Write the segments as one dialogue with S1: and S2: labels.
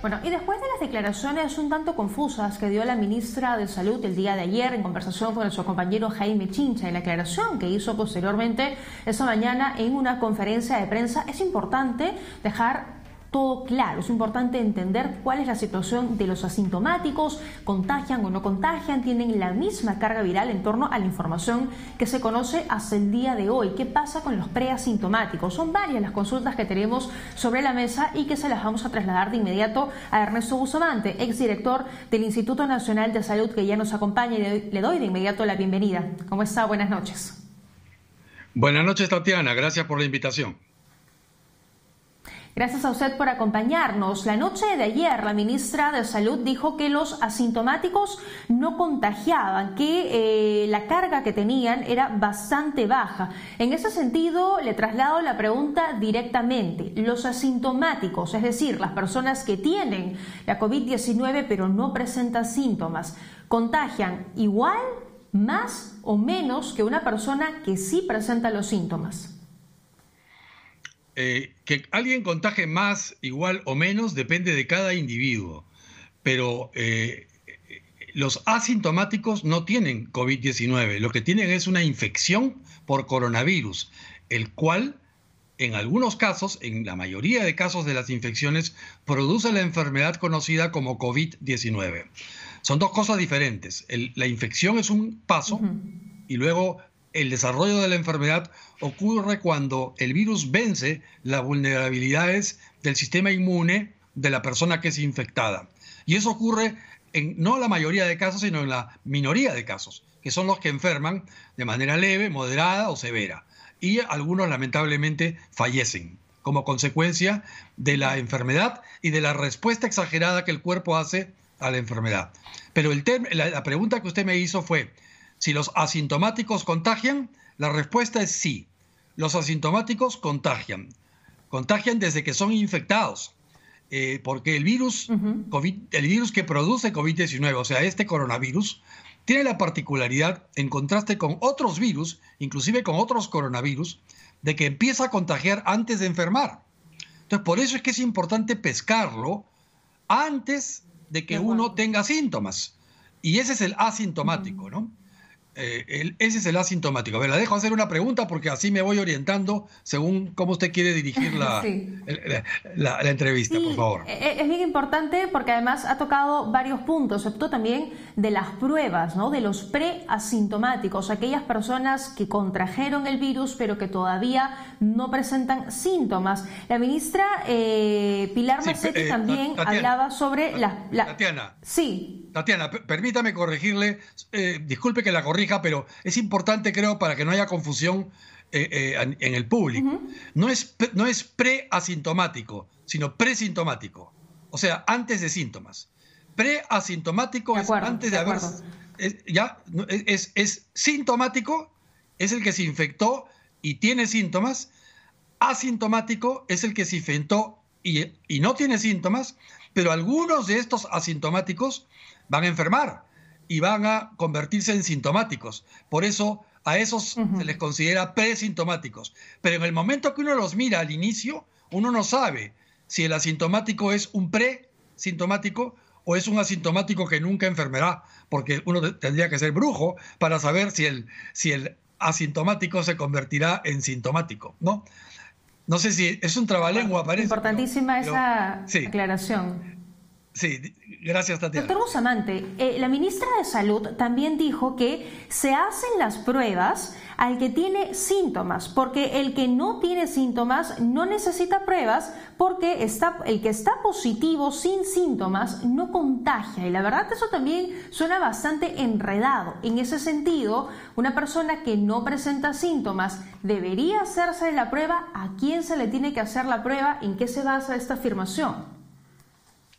S1: Bueno, y después de las declaraciones un tanto confusas que dio la ministra de Salud el día de ayer en conversación con nuestro compañero Jaime Chincha y la aclaración que hizo posteriormente esa mañana en una conferencia de prensa, es importante dejar todo claro, es importante entender cuál es la situación de los asintomáticos, contagian o no contagian, tienen la misma carga viral en torno a la información que se conoce hasta el día de hoy. ¿Qué pasa con los preasintomáticos? Son varias las consultas que tenemos sobre la mesa y que se las vamos a trasladar de inmediato a Ernesto Bustamante, exdirector del Instituto Nacional de Salud, que ya nos acompaña, y le doy de inmediato la bienvenida. ¿Cómo está? Buenas noches.
S2: Buenas noches, Tatiana. Gracias por la invitación.
S1: Gracias a usted por acompañarnos. La noche de ayer, la ministra de Salud dijo que los asintomáticos no contagiaban, que la carga que tenían era bastante baja. En ese sentido, le traslado la pregunta directamente. Los asintomáticos, es decir, las personas que tienen la COVID-19 pero no presentan síntomas, ¿contagian igual, más o menos que una persona que sí presenta los síntomas?
S2: Que alguien contagie más, igual o menos depende de cada individuo, pero los asintomáticos no tienen COVID-19, lo que tienen es una infección por coronavirus, el cual en algunos casos, en la mayoría de casos de las infecciones, produce la enfermedad conocida como COVID-19. Son dos cosas diferentes. La infección es un paso y luego el desarrollo de la enfermedad ocurre cuando el virus vence las vulnerabilidades del sistema inmune de la persona que es infectada. Y eso ocurre en no la mayoría de casos, sino en la minoría de casos, que son los que enferman de manera leve, moderada o severa. Y algunos lamentablemente fallecen como consecuencia de la enfermedad y de la respuesta exagerada que el cuerpo hace a la enfermedad. Pero la pregunta que usted me hizo fue: si los asintomáticos contagian, la respuesta es sí. Los asintomáticos contagian. Contagian desde que son infectados. Porque el virus que produce COVID-19, o sea, este coronavirus, tiene la particularidad, en contraste con otros virus, inclusive con otros coronavirus, de que empieza a contagiar antes de enfermar. Entonces, por eso es que es importante pescarlo antes de que uno tenga síntomas. Y ese es el asintomático, ¿no? Ese es el asintomático. A ver, la dejo hacer una pregunta porque así me voy orientando según cómo usted quiere dirigir la entrevista, por favor.
S1: Es bien importante porque además ha tocado varios puntos, sobre todo también de las pruebas, ¿no? De los preasintomáticos, aquellas personas que contrajeron el virus pero que todavía no presentan síntomas. La ministra Pilar Marcetti también hablaba sobre
S2: Tatiana.
S1: Sí.
S2: Tatiana, permítame corregirle, disculpe que la corrija, pero es importante, creo, para que no haya confusión en el público. No es preasintomático, sino presintomático, o sea, antes de síntomas. Preasintomático es antes de haber... Es sintomático, es el que se infectó y tiene síntomas. Asintomático es el que se infectó y no tiene síntomas, pero algunos de estos asintomáticos van a enfermar y van a convertirse en sintomáticos. Por eso a esos se les considera presintomáticos. Pero en el momento que uno los mira al inicio, uno no sabe si el asintomático es un presintomático o es un asintomático que nunca enfermará, porque uno tendría que ser brujo para saber si el asintomático se convertirá en sintomático, ¿no? No sé si es un trabalengua, parece.
S1: Importantísima esa aclaración.
S2: Sí, gracias, Tatiana.
S1: Doctor Bustamante, la ministra de Salud también dijo que se hacen las pruebas al que tiene síntomas, porque el que no tiene síntomas no necesita pruebas, porque el que está positivo sin síntomas no contagia. Y la verdad eso también suena bastante enredado. En ese sentido, una persona que no presenta síntomas debería hacerse la prueba. ¿A quién se le tiene que hacer la prueba? ¿En qué se basa esta afirmación?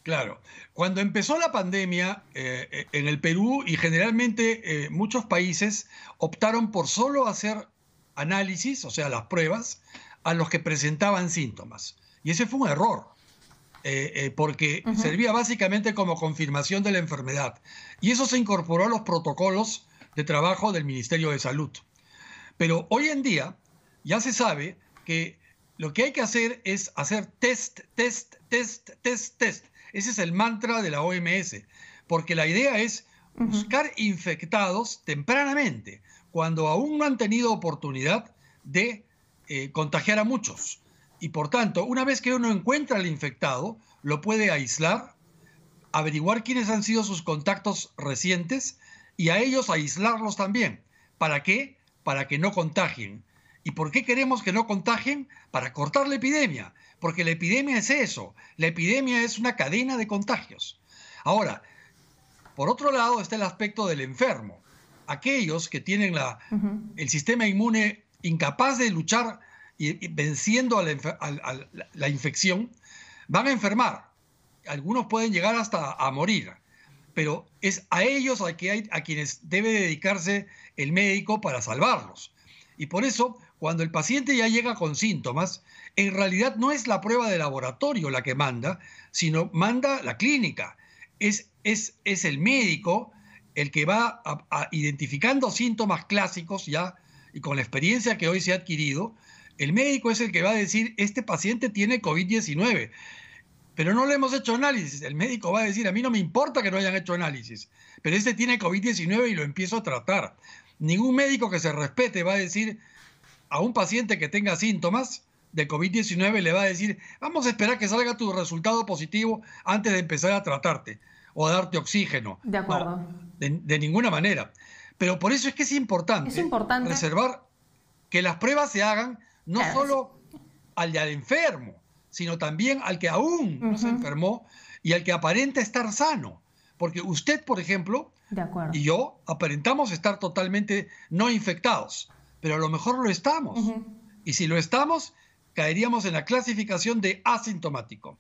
S2: Claro, cuando empezó la pandemia en el Perú y generalmente muchos países optaron por solo hacer análisis, o sea, las pruebas, a los que presentaban síntomas. Y ese fue un error, porque servía básicamente como confirmación de la enfermedad. Y eso se incorporó a los protocolos de trabajo del Ministerio de Salud. Pero hoy en día ya se sabe que lo que hay que hacer es hacer test, test, test, test, test. Ese es el mantra de la OMS, porque la idea es buscar infectados tempranamente, cuando aún no han tenido oportunidad de contagiar a muchos. Y por tanto, una vez que uno encuentra al infectado, lo puede aislar, averiguar quiénes han sido sus contactos recientes y a ellos aislarlos también. ¿Para qué? Para que no contagien. ¿Y por qué queremos que no contagien? Para cortar la epidemia, porque la epidemia es eso, la epidemia es una cadena de contagios. Ahora, por otro lado está el aspecto del enfermo. Aquellos que tienen el sistema inmune incapaz de luchar y venciendo a la infección, van a enfermar. Algunos pueden llegar hasta a morir, pero es a ellos a quienes debe dedicarse el médico para salvarlos. Y por eso, cuando el paciente ya llega con síntomas, en realidad no es la prueba de laboratorio la que manda, sino manda la clínica. Es el médico el que va identificando síntomas clásicos ya, y con la experiencia que hoy se ha adquirido, el médico es el que va a decir, este paciente tiene COVID-19, pero no le hemos hecho análisis. El médico va a decir, a mí no me importa que no hayan hecho análisis, pero este tiene COVID-19 y lo empiezo a tratar. Ningún médico que se respete va a decir a un paciente que tenga síntomas de COVID-19, le va a decir, vamos a esperar que salga tu resultado positivo antes de empezar a tratarte o a darte oxígeno.
S1: De acuerdo.
S2: No, de ninguna manera. Pero por eso es que es importante reservar que las pruebas se hagan no solo al enfermo, sino también al que aún no se enfermó y al que aparenta estar sano. Porque usted, por ejemplo, y yo aparentamos estar totalmente no infectados, pero a lo mejor lo estamos. Y si lo estamos, caeríamos en la clasificación de asintomático.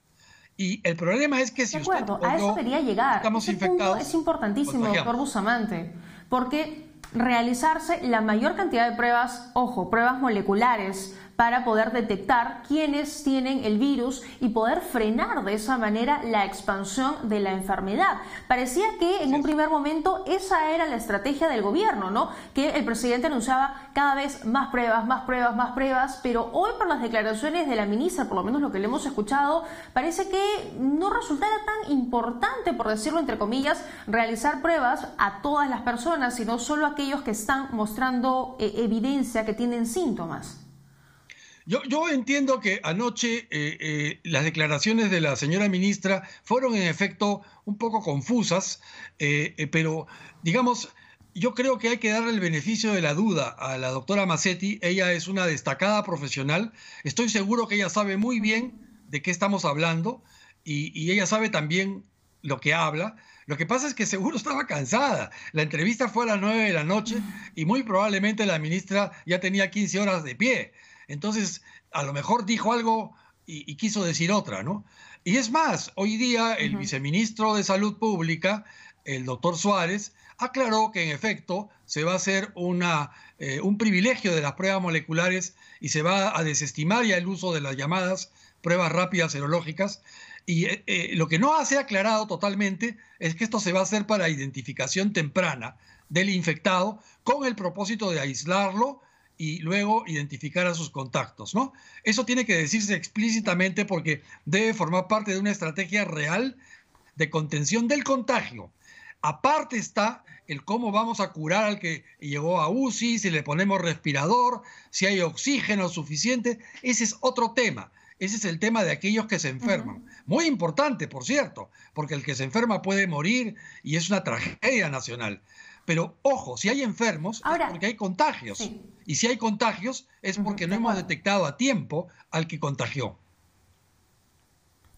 S2: Y el problema es que si usted o
S1: a eso quería llegar.
S2: Estamos
S1: Ese
S2: infectados,
S1: punto es importantísimo, doctor Bustamante, porque realizarse la mayor cantidad de pruebas, ojo, pruebas moleculares, para poder detectar quiénes tienen el virus y poder frenar de esa manera la expansión de la enfermedad. Parecía que en un primer momento esa era la estrategia del gobierno, ¿no? Que el presidente anunciaba cada vez más pruebas, más pruebas, más pruebas, pero hoy por las declaraciones de la ministra, por lo menos lo que le hemos escuchado, parece que no resultara tan importante, por decirlo entre comillas, realizar pruebas a todas las personas, sino solo a aquellos que están mostrando evidencia que tienen síntomas.
S2: Yo entiendo que anoche las declaraciones de la señora ministra fueron en efecto un poco confusas, pero digamos, yo creo que hay que darle el beneficio de la duda a la doctora Mazzetti. Ella es una destacada profesional, estoy seguro que ella sabe muy bien de qué estamos hablando y ella sabe también lo que habla. Lo que pasa es que seguro estaba cansada. La entrevista fue a las 9 de la noche y muy probablemente la ministra ya tenía 15 horas de pie. Entonces, a lo mejor dijo algo y quiso decir otra, ¿no? Y es más, hoy día el viceministro de Salud Pública, el doctor Suárez, aclaró que en efecto se va a hacer un privilegio de las pruebas moleculares y se va a desestimar ya el uso de las llamadas pruebas rápidas serológicas. Y lo que no se ha aclarado totalmente es que esto se va a hacer para identificación temprana del infectado con el propósito de aislarlo y luego identificar a sus contactos, ¿no? Eso tiene que decirse explícitamente porque debe formar parte de una estrategia real de contención del contagio. Aparte está el cómo vamos a curar al que llegó a UCI, si le ponemos respirador, si hay oxígeno suficiente. Ese es otro tema. Ese es el tema de aquellos que se enferman. Muy importante, por cierto, porque el que se enferma puede morir y es una tragedia nacional. Pero, ojo, si hay enfermos es porque hay contagios. Sí. Y si hay contagios es porque no hemos detectado a tiempo al que contagió.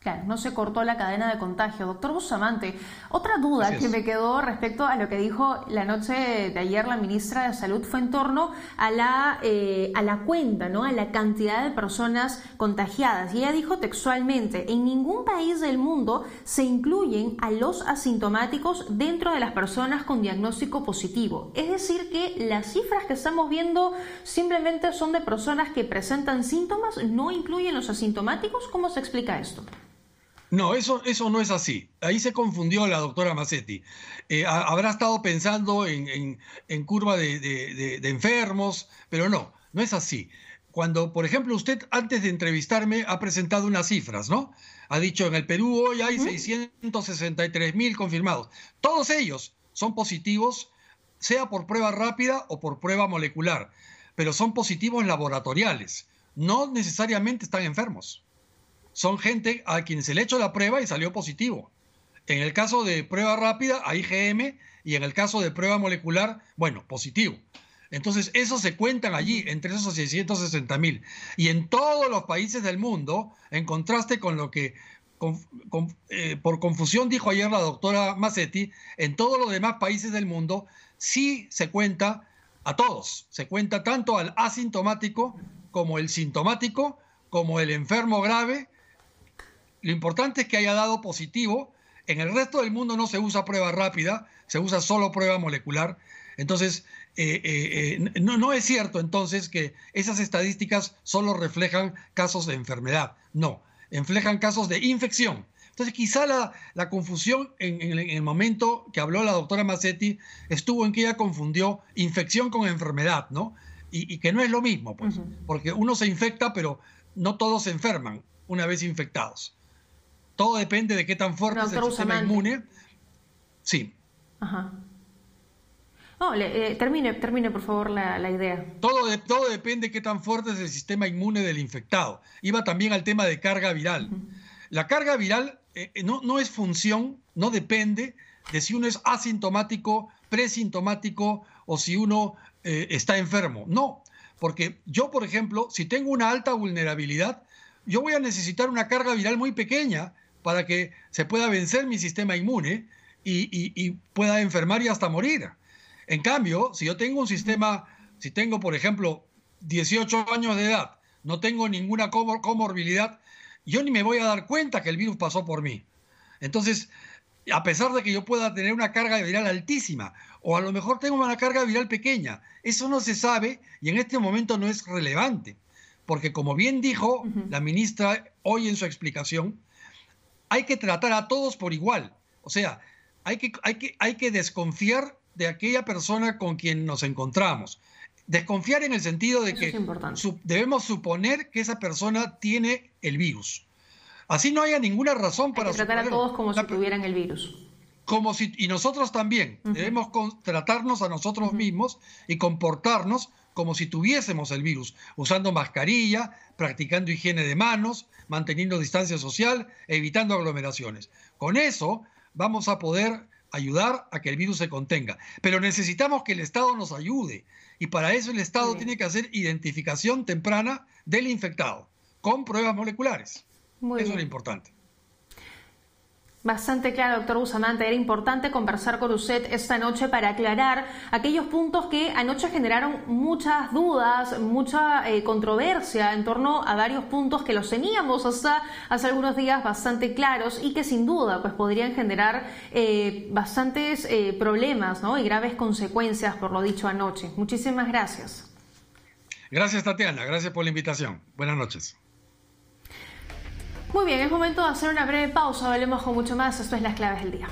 S1: Claro, no se cortó la cadena de contagio. Doctor Bustamante, otra duda que me quedó respecto a lo que dijo la noche de ayer la ministra de Salud fue en torno a la cuenta, ¿no? A la cantidad de personas contagiadas. Y ella dijo textualmente, en ningún país del mundo se incluyen a los asintomáticos dentro de las personas con diagnóstico positivo. Es decir, que las cifras que estamos viendo simplemente son de personas que presentan síntomas, no incluyen los asintomáticos. ¿Cómo se explica esto?
S2: No, eso no es así. Ahí se confundió la doctora Mazzetti. Habrá estado pensando en curva de enfermos, pero no es así. cuando, por ejemplo, usted antes de entrevistarme ha presentado unas cifras, ¿no? Ha dicho, en el Perú hoy hay 663.000 confirmados. Todos ellos son positivos, sea por prueba rápida o por prueba molecular, pero son positivos laboratoriales. No necesariamente están enfermos. Son gente a quien se le ha hecho la prueba y salió positivo. En el caso de prueba rápida, hay IgM, y en el caso de prueba molecular, bueno, positivo. Entonces, esos se cuentan allí, entre esos 660.000. Y en todos los países del mundo, en contraste con lo que por confusión dijo ayer la doctora Mazzetti, en todos los demás países del mundo sí se cuenta a todos. Se cuenta tanto al asintomático como el sintomático, como el enfermo grave. Lo importante es que haya dado positivo. En el resto del mundo no se usa prueba rápida, se usa solo prueba molecular. Entonces, no es cierto entonces que esas estadísticas solo reflejan casos de enfermedad. No, reflejan casos de infección. Entonces, quizá la confusión en el momento que habló la doctora Mazzetti estuvo en que ella confundió infección con enfermedad, ¿no? Y que no es lo mismo, pues, porque uno se infecta, pero no todos se enferman una vez infectados. Todo depende de qué tan fuerte es el sistema inmune. Sí.
S1: Ajá. No, termine por favor la idea.
S2: Todo depende de qué tan fuerte es el sistema inmune del infectado. Iba también al tema de carga viral. La carga viral no es función, no depende de si uno es asintomático, presintomático o si uno está enfermo. No, porque yo, por ejemplo, si tengo una alta vulnerabilidad, yo voy a necesitar una carga viral muy pequeña para que se pueda vencer mi sistema inmune y pueda enfermar y hasta morir. En cambio, si yo tengo un sistema, si tengo, por ejemplo, 18 años de edad, no tengo ninguna comorbilidad, yo ni me voy a dar cuenta que el virus pasó por mí. Entonces, a pesar de que yo pueda tener una carga viral altísima, o a lo mejor tengo una carga viral pequeña, eso no se sabe y en este momento no es relevante. Porque como bien dijo la ministra hoy en su explicación, hay que tratar a todos por igual. O sea, hay que desconfiar de aquella persona con quien nos encontramos. Desconfiar en el sentido de que debemos suponer que esa persona tiene el virus. Así no haya ninguna razón para
S1: tratar a todos como si tuvieran el virus.
S2: Y nosotros también debemos tratarnos a nosotros mismos y comportarnos como si tuviésemos el virus, usando mascarilla, practicando higiene de manos, manteniendo distancia social, evitando aglomeraciones. Con eso vamos a poder ayudar a que el virus se contenga. Pero necesitamos que el Estado nos ayude. Y para eso el Estado tiene que hacer identificación temprana del infectado, con pruebas moleculares. Eso es lo importante.
S1: Bastante claro, doctor Bustamante. Era importante conversar con usted esta noche para aclarar aquellos puntos que anoche generaron muchas dudas, mucha controversia en torno a varios puntos que los teníamos hasta hace algunos días bastante claros y que sin duda pues podrían generar bastantes problemas, ¿no? Y graves consecuencias por lo dicho anoche. Muchísimas gracias.
S2: Gracias, Tatiana. Gracias por la invitación. Buenas noches.
S1: Muy bien, es momento de hacer una breve pausa. Hablemos con mucho más. Esto es Las Claves del Día.